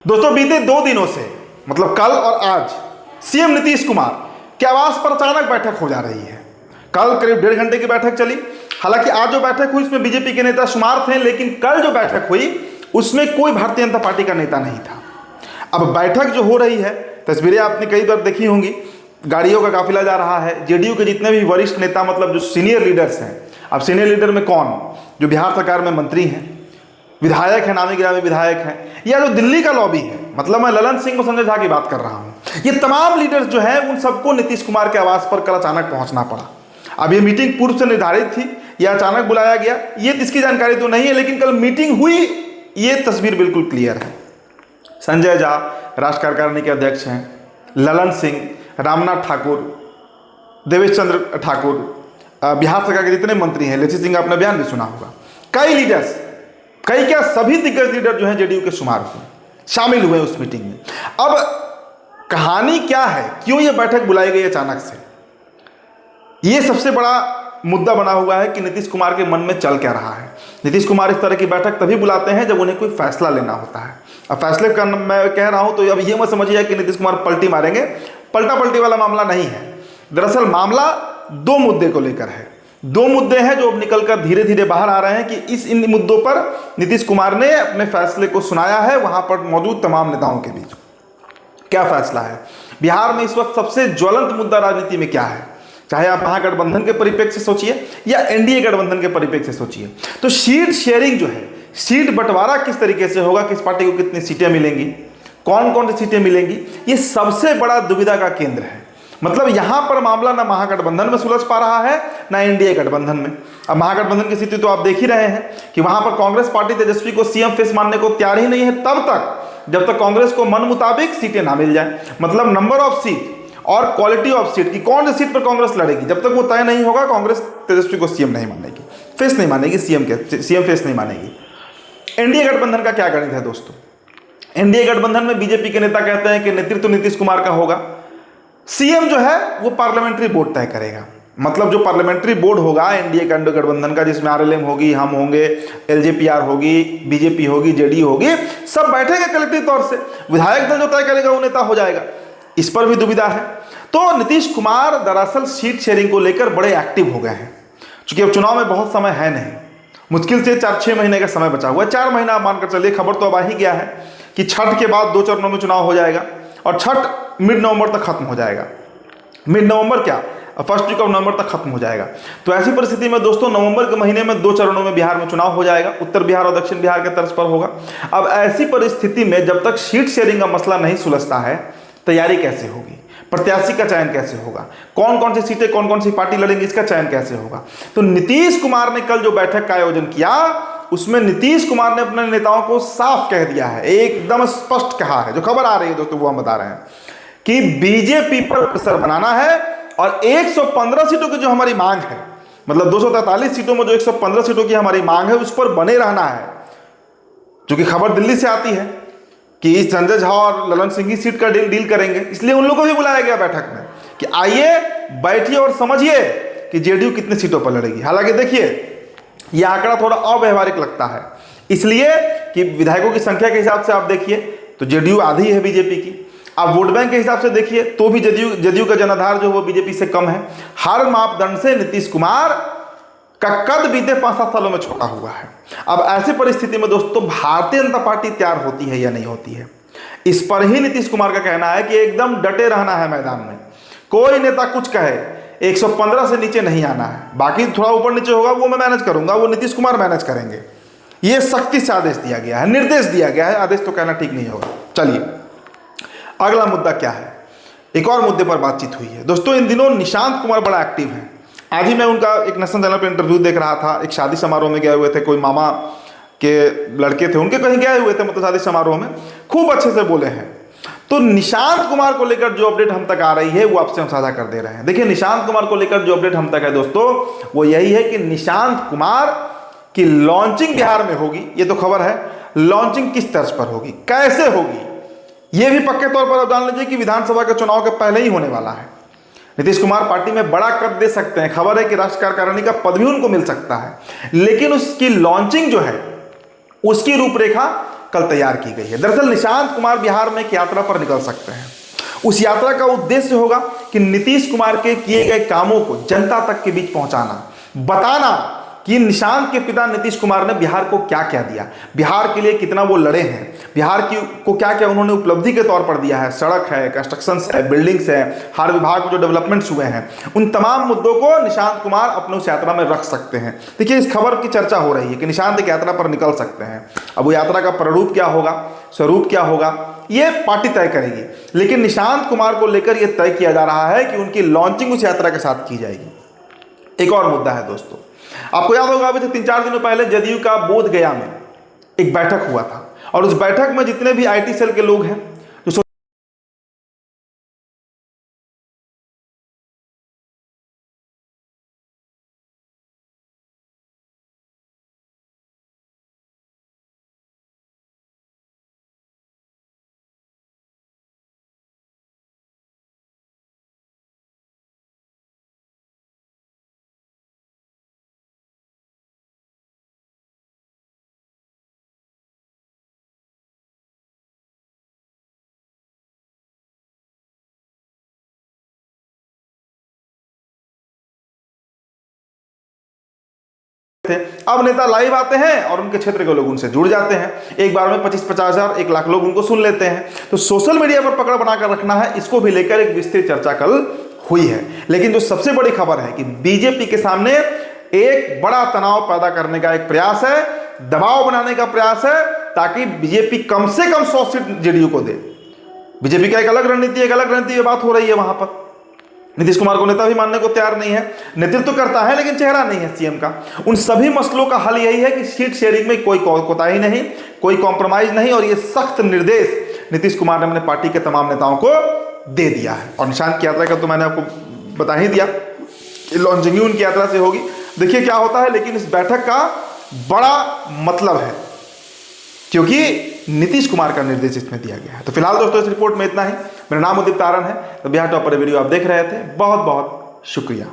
दोस्तों बीते 2 दिनों से मतलब कल और आज सीएम नीतीश कुमार के आवास पर अचानक बैठक हो जा रही है। कल करीब 1.5 घंटे की बैठक चली। हालांकि आज जो बैठक हुई उसमें बीजेपी के नेता शुमार थे, लेकिन कल जो बैठक हुई उसमें कोई भारतीय जनता पार्टी का नेता नहीं था। अब बैठक जो हो रही है, तस्वीरें आपने कई बार देखी होंगी, गाड़ियों का काफिला जा रहा है। जेडीयू के जितने भी वरिष्ठ नेता मतलब जो सीनियर लीडर्स हैं, अब सीनियर लीडर में कौन, जो बिहार सरकार में मंत्री हैं, विधायक है, नामी गिरामी विधायक हैं, या जो दिल्ली का लॉबी है, मतलब मैं ललन सिंह और संजय झा की बात कर रहा हूं, ये तमाम लीडर्स जो हैं उन सबको नीतीश कुमार के आवास पर कल अचानक पहुंचना पड़ा। अब ये मीटिंग पूर्व से निर्धारित थी या अचानक बुलाया गया, ये इसकी जानकारी तो नहीं है, लेकिन कल मीटिंग हुई, ये तस्वीर बिल्कुल क्लियर है। संजय झा राष्ट्र कार्यकारिणी के अध्यक्ष हैं, ललन सिंह, रामनाथ ठाकुर, देवेश चंद्र ठाकुर, बिहार सरकार के जितने मंत्री हैं, लेसी सिंह आपने बयान भी सुना होगा, कई लीडर्स, कई क्या सभी दिग्गज लीडर जो हैं जेडीयू के शुमार हुए, शामिल हुए उस मीटिंग में। अब कहानी क्या है, क्यों ये बैठक बुलाई गई अचानक से, ये सबसे बड़ा मुद्दा बना हुआ है कि नीतीश कुमार के मन में चल क्या रहा है। नीतीश कुमार इस तरह की बैठक तभी बुलाते हैं जब उन्हें कोई फैसला लेना होता है। अब फैसले का मैं कह रहा हूं तो अब ये मत समझिए कि नीतीश कुमार पलटी मारेंगे, पलटा पलटी वाला मामला नहीं है। दरअसल मामला 2 मुद्दे को लेकर है। 2 मुद्दे हैं जो अब निकलकर धीरे धीरे बाहर आ रहे हैं कि इन मुद्दों पर नीतीश कुमार ने अपने फैसले को सुनाया है वहां पर मौजूद तमाम नेताओं के बीच। क्या फैसला है? बिहार में इस वक्त सबसे ज्वलंत मुद्दा राजनीति में क्या है, चाहे आप महागठबंधन के परिप्रेक्ष्य से सोचिए या एनडीए गठबंधन के परिप्रेक्ष्य से सोचिए, तो सीट शेयरिंग जो है, सीट बंटवारा किस तरीके से होगा, किस पार्टी को कितनी सीटें मिलेंगी, कौन कौन सी सीटें मिलेंगी, ये सबसे बड़ा दुविधा का केंद्र है। मतलब यहां पर मामला ना महागठबंधन में सुलझ पा रहा है ना एनडीए गठबंधन में। अब महागठबंधन की स्थिति तो आप देख ही रहे हैं कि वहां पर कांग्रेस पार्टी तेजस्वी को सीएम फेस मानने को तैयार ही नहीं है तब तक जब तक कांग्रेस को मन मुताबिक सीटें ना मिल जाए। मतलब नंबर ऑफ सीट और क्वालिटी ऑफ सीट की कौन सी सीट पर कांग्रेस लड़ेगी, जब तक वो तय नहीं होगा कांग्रेस तेजस्वी को सीएम नहीं मानेगी, फेस नहीं मानेगी, सीएम फेस नहीं मानेगी। एनडीए गठबंधन का क्या गणित है दोस्तों? एनडीए गठबंधन में बीजेपी के नेता कहते हैं कि नेतृत्व नीतीश कुमार का होगा, सीएम जो है वो पार्लियामेंट्री बोर्ड तय करेगा। मतलब जो पार्लियामेंट्री बोर्ड होगा एनडीए गठबंधन का, जिसमें आरएलएम होगी, हम होंगे, एलजेपीआर होगी, बीजेपी होगी, जेडीयू होगी, सब बैठेंगे कलेक्टिव तौर से, विधायक दल जो तय करेगा वो नेता हो जाएगा। इस पर भी दुविधा है। तो नीतीश कुमार दरअसल सीट शेयरिंग को लेकर बड़े एक्टिव हो गए हैं। क्योंकि अब चुनाव में बहुत समय है नहीं, मुश्किल से 4-6 महीने का समय बचा हुआ है, 4 महीना आप मानकर चलिए। खबर तो अब आ ही गया है कि छठ के बाद 2 चरणों में चुनाव हो जाएगा और छठ मिड नवंबर तक खत्म हो जाएगा। मिड नवंबर क्या, फर्स्ट वीक ऑफ नवंबर तक खत्म हो जाएगा। तो ऐसी परिस्थिति में दोस्तों नवंबर के महीने में 2 चरणों में बिहार में चुनाव हो जाएगा, उत्तर बिहार और दक्षिण बिहार के तर्ज पर होगा। अब ऐसी परिस्थिति में जब तक सीट शेयरिंग का मसला नहीं सुलझता है, तैयारी कैसे होगी, प्रत्याशी का चयन कैसे होगा, कौन कौन सी सीटें कौन कौन सी पार्टी लड़ेंगी, इसका चयन कैसे होगा। तो नीतीश कुमार ने कल जो बैठक का आयोजन किया उसमें नीतीश कुमार ने अपने नेताओं को साफ कह दिया है, एकदम स्पष्ट कहा है, जो खबर आ रही है दोस्तों वो हम बता रहे हैं कि बीजेपी पर प्रेशर बनाना है और 115 सीटों की जो हमारी मांग है, मतलब 243 सीटों में जो 115 सीटों की हमारी मांग है उस पर बने रहना है। क्योंकि खबर दिल्ली से आती है कि संजय झा और ललन सिंह की सीट का डील करेंगे, इसलिए उन लोगों को भी बुलाया गया बैठक में कि आइए बैठिए और समझिए कि जेडीयू कितनी सीटों पर लड़ेगी। हालांकि देखिए यह आंकड़ा थोड़ा अव्यवहारिक लगता है, इसलिए कि विधायकों की संख्या के हिसाब से आप देखिए तो जेडीयू आधी है बीजेपी की, आप वोट बैंक के हिसाब से देखिए तो भी जेडीयू का जनाधार जो वो बीजेपी से कम है। हर मापदंड से नीतीश कुमार का कद बीते 5-7 सालों में छोटा हुआ है। अब ऐसी परिस्थिति में दोस्तों भारतीय जनता पार्टी तैयार होती है या नहीं होती है, इस पर ही नीतीश कुमार का कहना है कि एकदम डटे रहना है मैदान में। कोई नेता कुछ कहे 115 से नीचे नहीं आना है, बाकी थोड़ा ऊपर नीचे होगा वो मैं मैनेज करूंगा, वो नीतीश कुमार मैनेज करेंगे। ये सख्ती से आदेश दिया गया है, निर्देश दिया गया है, आदेश तो कहना ठीक नहीं होगा। चलिए अगला मुद्दा क्या है, एक और मुद्दे पर बातचीत हुई है दोस्तों। इन दिनों निशांत कुमार बड़ा एक्टिव है। आज ही मैं उनका एक नेशनल चैनल पर इंटरव्यू देख रहा था, एक शादी समारोह में गए हुए थे, कोई मामा के लड़के थे उनके कहीं गए हुए थे, मतलब शादी समारोह में, खूब अच्छे से बोले हैं। तो निशांत कुमार को लेकर जो अपडेट हम तक आ रही है वो आपसे हम साझा कर दे रहे हैं। देखिए निशांत कुमार को लेकर जो अपडेट हम तक है दोस्तों वो यही है कि निशांत कुमार की लॉन्चिंग बिहार में होगी, ये तो खबर है। लॉन्चिंग किस तर्ज पर होगी, कैसे होगी, ये भी पक्के तौर पर आप जान लीजिए कि विधानसभा के चुनाव के पहले ही होने वाला है। नीतीश कुमार पार्टी में बड़ा कद दे सकते हैं, खबर है कि राष्ट्र कार्यकारिणी का पद भी उनको मिल सकता है, लेकिन उसकी लॉन्चिंग जो है उसकी रूपरेखा कल तैयार की गई है। दरअसल निशांत कुमार बिहार में एक यात्रा पर निकल सकते हैं। उस यात्रा का उद्देश्य होगा कि नीतीश कुमार के किए गए कामों को जनता तक के बीच पहुंचाना, बताना कि निशांत के पिता नीतीश कुमार ने बिहार को क्या क्या दिया, बिहार के लिए कितना वो लड़े हैं, बिहार की को क्या क्या उन्होंने उपलब्धि के तौर पर दिया है, सड़क है, कंस्ट्रक्शंस है, बिल्डिंग्स है, हर विभाग में जो डेवलपमेंट्स हुए हैं, उन तमाम मुद्दों को निशांत कुमार अपने उस यात्रा में रख सकते हैं। देखिए, इस खबर की चर्चा हो रही है कि निशांत एक यात्रा पर निकल सकते हैं। अब वो यात्रा का प्रारूप क्या होगा, स्वरूप क्या होगा, ये पार्टी तय करेगी, लेकिन निशांत कुमार को लेकर यह तय किया जा रहा है कि उनकी लॉन्चिंग उस यात्रा के साथ की जाएगी। एक और मुद्दा है दोस्तों, आपको याद होगा अभी से 3-4 दिनों पहले जदयू का बोध गया में एक बैठक हुआ था और उस बैठक में जितने भी आईटी सेल के लोग हैं, जो थे, अब नेता लाइव आते हैं और उनके क्षेत्र के लोग उनसे जुड़ जाते हैं। एक बार में 25-50 हजार 1 लाख लोग उनको सुन लेते हैं। तो सोशल मीडिया पर पकड़ बनाकर रखना है, इसको भी लेकर एक विस्तृत चर्चा कल हुई है। लेकिन जो सबसे बड़ी खबर है कि बीजेपी के सामने एक बड़ा तनाव पैदा करने का एक प्रयास है, दबाव बनाने का प्रयास है, ताकि बीजेपी कम से कम 100 सीट जेडीयू को दे। बीजेपी का एक अलग रणनीति, एक अलग रणनीति बात हो रही है वहां पर। नीतीश कुमार को नेता भी मानने को तैयार नहीं है, नेतृत्व करता है लेकिन चेहरा नहीं है सीएम का। उन सभी मसलों का हल यही है कि सीट शेयरिंग में कोई कोताही नहीं, कोई कॉम्प्रोमाइज नहीं, और ये सख्त निर्देश नीतीश कुमार ने अपने पार्टी के तमाम नेताओं को दे दिया है। और निशांत की यात्रा का तो मैंने आपको बता ही दिया, लॉन्चिंग उनकी यात्रा से होगी। देखिए क्या होता है, लेकिन इस बैठक का बड़ा मतलब है क्योंकि नीतीश कुमार का निर्देश इसमें दिया गया है। तो फिलहाल दोस्तों इस रिपोर्ट में इतना ही। मेरा नाम उदित तारण है। तो बिहार टॉप पर वीडियो आप देख रहे थे, बहुत बहुत शुक्रिया।